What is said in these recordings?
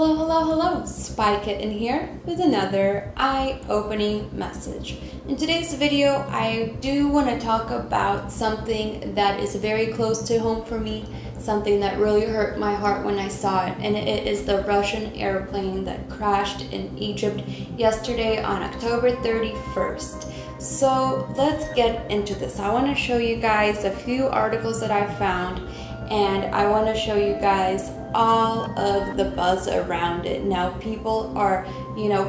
Hello, hello, hello, Spy Kitten here with another eye-opening message. In today's video, I do want to talk about something that is very close to home for me, something that really hurt my heart when I saw it, and it is the Russian airplane that crashed in Egypt yesterday on October 31st. So let's get into this. I want to show you guys a few articles that I found, and I want to show you guys all of the buzz around it. Now people are,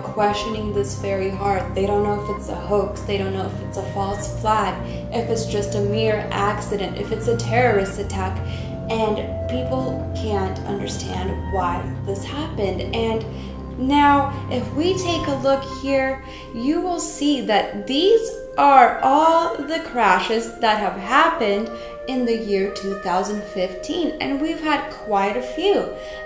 questioning this very hard. They don't know if it's a hoax. They don't know if it's a false flag, if it's just a mere accident, if it's a terrorist attack. And people can't understand why this happened. And now, if we take a look here, you will see that these are all the crashes that have happened in the year 2015, and we've had quite a few.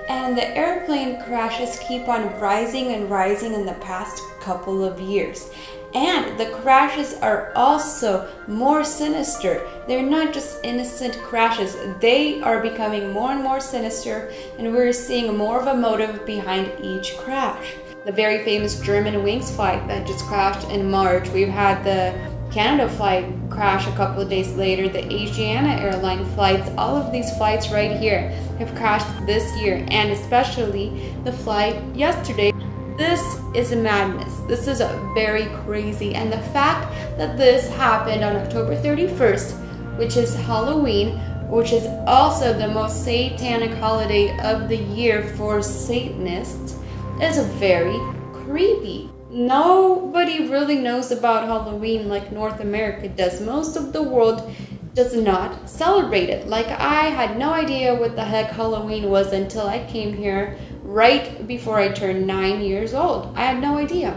And the airplane crashes keep on rising and rising in the past couple of years. And the crashes are also more sinister. They're not just innocent crashes. They are becoming more and more sinister, and we're seeing more of a motive behind each crash. The very famous German Wings flight that just crashed in March. We've had the Canada flight crash a couple of days later, the Asiana airline flights. All of these flights right here have crashed this year, and especially the flight yesterday. This is a madness. This is very crazy, and the fact that this happened on October 31st, which is Halloween, which is also the most satanic holiday of the year for Satanists, is very creepy. Nobody really knows about Halloween like North America does. Most of the world does not celebrate it. Like, I had no idea what the heck Halloween was until I came here right before I turned 9 years old. I had no idea.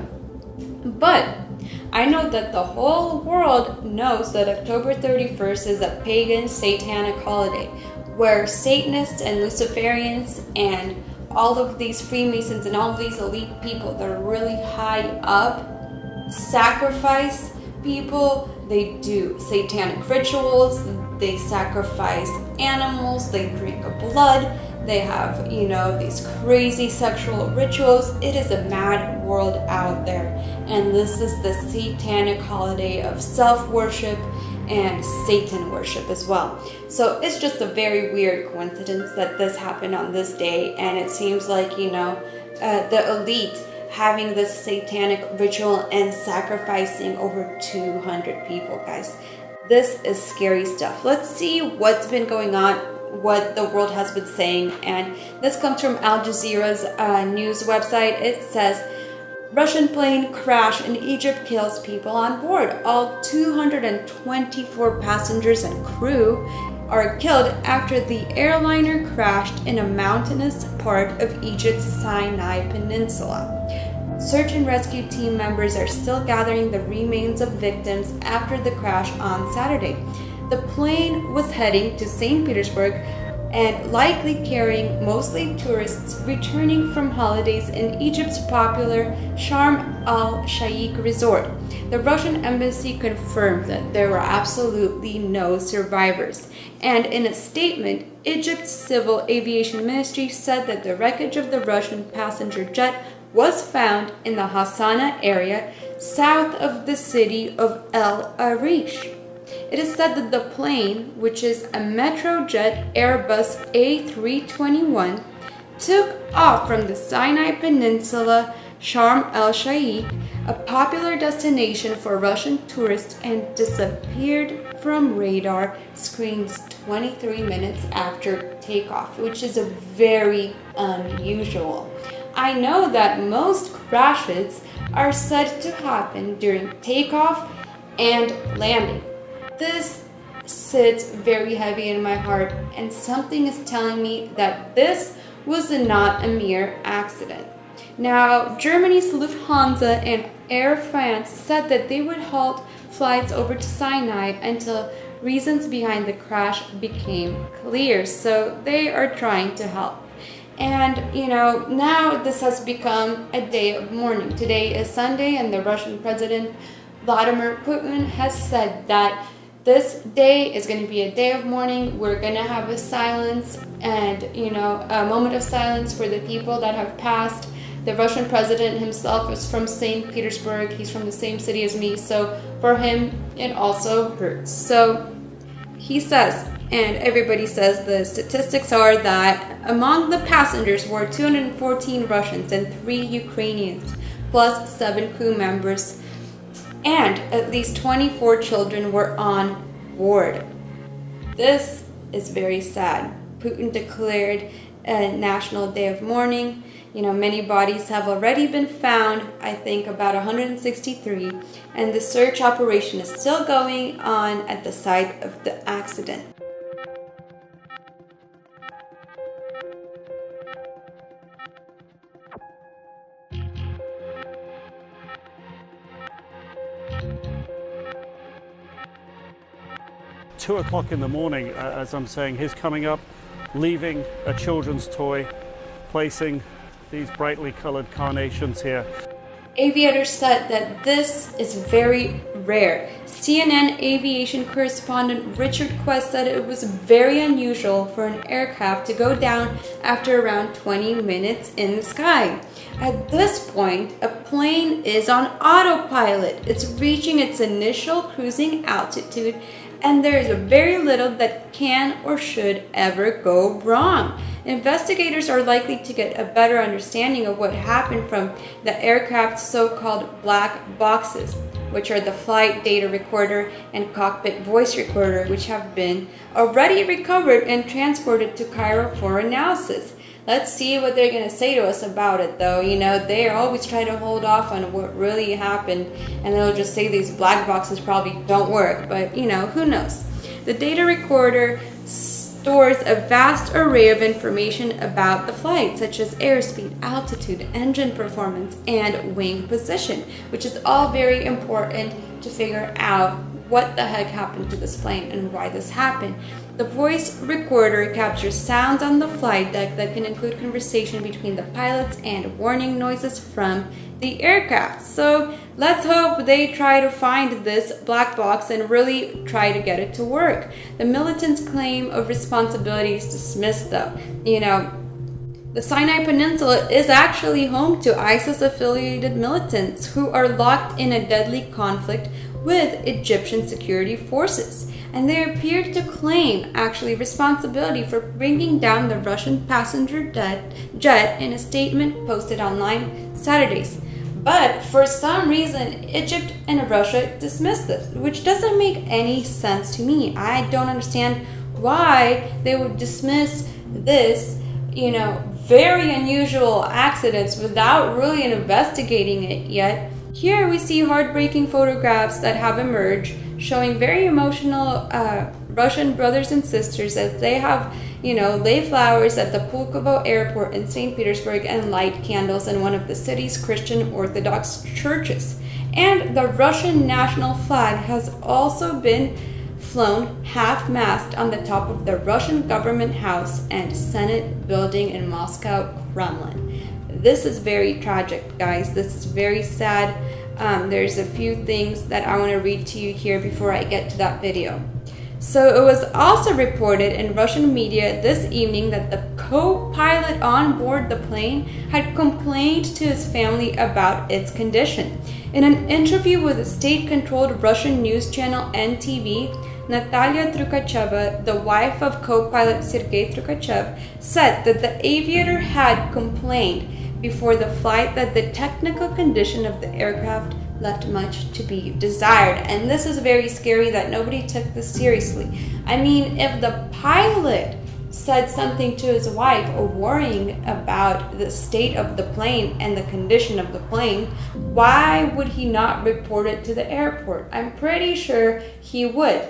But I know that the whole world knows that October 31st is a pagan satanic holiday where Satanists and Luciferians and all of these Freemasons and all of these elite people that are really high up sacrifice people. They do satanic rituals, they sacrifice animals, they drink blood, they have, these crazy sexual rituals. It is a mad world out there, and this is the satanic holiday of self-worship and Satan worship as well. So it's just a very weird coincidence that this happened on this day, and it seems like, the elite having this satanic ritual and sacrificing over 200 people, guys. This is scary stuff. Let's see what's been going on, what the world has been saying, and this comes from Al Jazeera's news website. It says, Russian plane crash in Egypt kills people on board. All 224 passengers and crew are killed after the airliner crashed in a mountainous part of Egypt's Sinai Peninsula. Search and rescue team members are still gathering the remains of victims after the crash on Saturday. The plane was heading to St. Petersburg and likely carrying mostly tourists returning from holidays in Egypt's popular Sharm el-Sheikh resort. The Russian embassy confirmed that there were absolutely no survivors. And in a statement, Egypt's civil aviation ministry said that the wreckage of the Russian passenger jet was found in the Hassana area south of the city of El Arish. It is said that the plane, which is a Metrojet Airbus A321, took off from the Sinai Peninsula, Sharm el-Sheikh, a popular destination for Russian tourists, and disappeared from radar screens 23 minutes after takeoff, which is very unusual. I know that most crashes are said to happen during takeoff and landing. This sits very heavy in my heart, and something is telling me that this was not a mere accident. Now, Germany's Lufthansa and Air France said that they would halt flights over to Sinai until reasons behind the crash became clear. So they are trying to help. And, now this has become a day of mourning. Today is Sunday, and the Russian President Vladimir Putin has said that This day is going to be a day of mourning. We're going to have a silence and, a moment of silence for the people that have passed. The Russian president himself is from St. Petersburg. He's from the same city as me. So for him, it also hurts. So he says, and everybody says, the statistics are that among the passengers were 214 Russians and 3 Ukrainians, plus 7 crew members, and at least 24 children were on board. This is very sad. Putin declared a national day of mourning. Many bodies have already been found, I think about 163, and the search operation is still going on at the site of the accident. Two o'clock in the morning, as I'm saying, he's coming up, leaving a children's toy, placing these brightly colored carnations here. Aviators said that this is very rare. CNN aviation correspondent Richard Quest said it was very unusual for an aircraft to go down after around 20 minutes in the sky. At this point, a plane is on autopilot. It's reaching its initial cruising altitude, and there is very little that can or should ever go wrong. Investigators are likely to get a better understanding of what happened from the aircraft's so-called black boxes, which are the flight data recorder and cockpit voice recorder, which have been already recovered and transported to Cairo for analysis. Let's see what they're going to say to us about it, though. They always try to hold off on what really happened, and they'll just say these black boxes probably don't work, but, who knows? The data recorder stores a vast array of information about the flight, such as airspeed, altitude, engine performance, and wing position, which is all very important to figure out what the heck happened to this plane and why this happened. The voice recorder captures sounds on the flight deck that can include conversation between the pilots and warning noises from the aircraft. So let's hope they try to find this black box and really try to get it to work. The militants' claim of responsibility is dismissed, though. The Sinai Peninsula is actually home to ISIS-affiliated militants who are locked in a deadly conflict with Egyptian security forces, and they appear to claim actually responsibility for bringing down the Russian passenger jet in a statement posted online Saturdays. But for some reason, Egypt and Russia dismissed this, which doesn't make any sense to me. I don't understand why they would dismiss this, very unusual accidents without really investigating it yet. Here we see heartbreaking photographs that have emerged showing very emotional Russian brothers and sisters as they have, lay flowers at the Pulkovo airport in St. Petersburg and light candles in one of the city's Christian Orthodox churches. And the Russian national flag has also been flown half-mast on the top of the Russian government house and Senate building in Moscow, Kremlin. This is very tragic, guys. This is very sad. There's a few things that I want to read to you here before I get to that video. So it was also reported in Russian media this evening that the co-pilot on board the plane had complained to his family about its condition. In an interview with a state-controlled Russian news channel NTV, Natalia Trukacheva, the wife of co-pilot Sergei Trukachev, said that the aviator had complained before the flight that the technical condition of the aircraft left much to be desired. And this is very scary that nobody took this seriously. I mean, if the pilot said something to his wife or worrying about the state of the plane and the condition of the plane, why would he not report it to the airport? I'm pretty sure he would.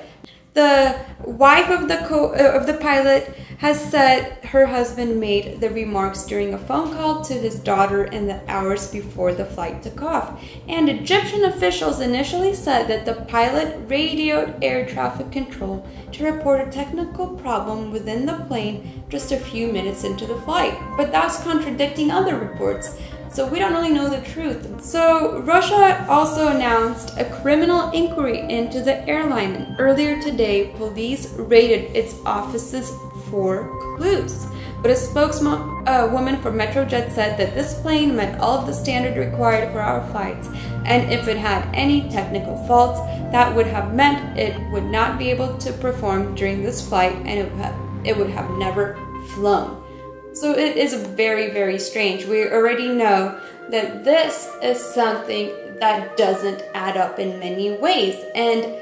The wife of the pilot has said her husband made the remarks during a phone call to his daughter in the hours before the flight took off. And Egyptian officials initially said that the pilot radioed air traffic control to report a technical problem within the plane just a few minutes into the flight. But that's contradicting other reports. So we don't really know the truth. So Russia also announced a criminal inquiry into the airline, and earlier today, police raided its offices for clues. But a spokeswoman for Metrojet said that this plane met all of the standards required for our flights, and if it had any technical faults, that would have meant it would not be able to perform during this flight, and it would have never flown. So it is very, very strange. We already know that this is something that doesn't add up in many ways, and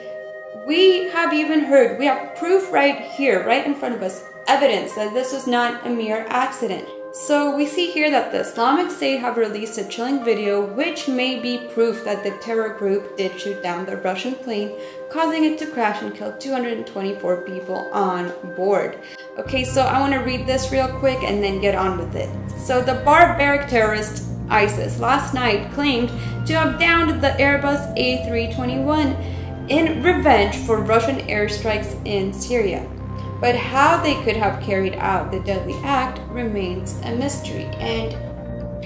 we have even heard, we have proof right here, right in front of us, evidence that this was not a mere accident. So we see here that the Islamic State have released a chilling video which may be proof that the terror group did shoot down the Russian plane, causing it to crash and kill 224 people on board. Okay, so I want to read this real quick and then get on with it. So the barbaric terrorist ISIS last night claimed to have downed the Airbus A321 in revenge for Russian airstrikes in Syria. But how they could have carried out the deadly act remains a mystery. And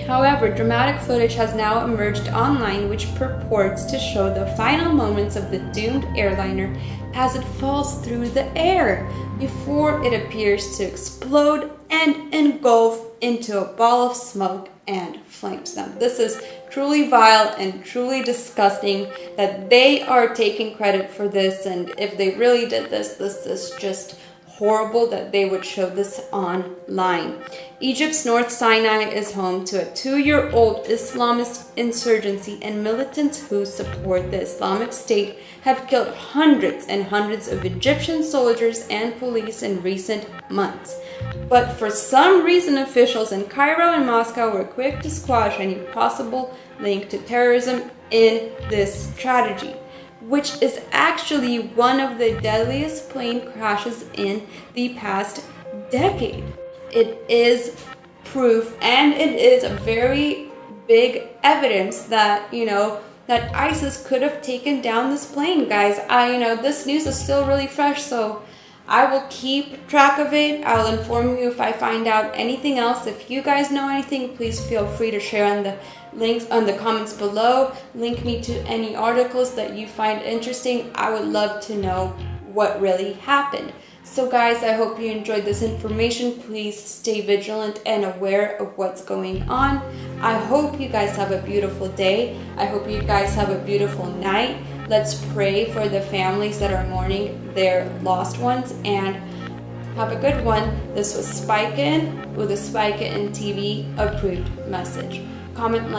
however, dramatic footage has now emerged online which purports to show the final moments of the doomed airliner as it falls through the air before it appears to explode and engulf into a ball of smoke and flames. Now, this is truly vile and truly disgusting that they are taking credit for this, and if they really did this, this is just horrible that they would show this online. Egypt's North Sinai is home to a 2-year-old Islamist insurgency, and militants who support the Islamic State have killed hundreds and hundreds of Egyptian soldiers and police in recent months. But for some reason, officials in Cairo and Moscow were quick to squash any possible link to terrorism in this tragedy, which is actually one of the deadliest plane crashes in the past decade. It is proof, and it is a very big evidence that, that ISIS could have taken down this plane, guys. This news is still really fresh, so I will keep track of it. I'll inform you if I find out anything else. If you guys know anything, please feel free to share on the links on the comments below. Link me to any articles that you find interesting. I would love to know what really happened. So guys, I hope you enjoyed this information. Please stay vigilant and aware of what's going on. I hope you guys have a beautiful day. I hope you guys have a beautiful night. Let's pray for the families that are mourning their lost ones, and have a good one. This was Spike In with a Spike In TV approved message. Comment, like,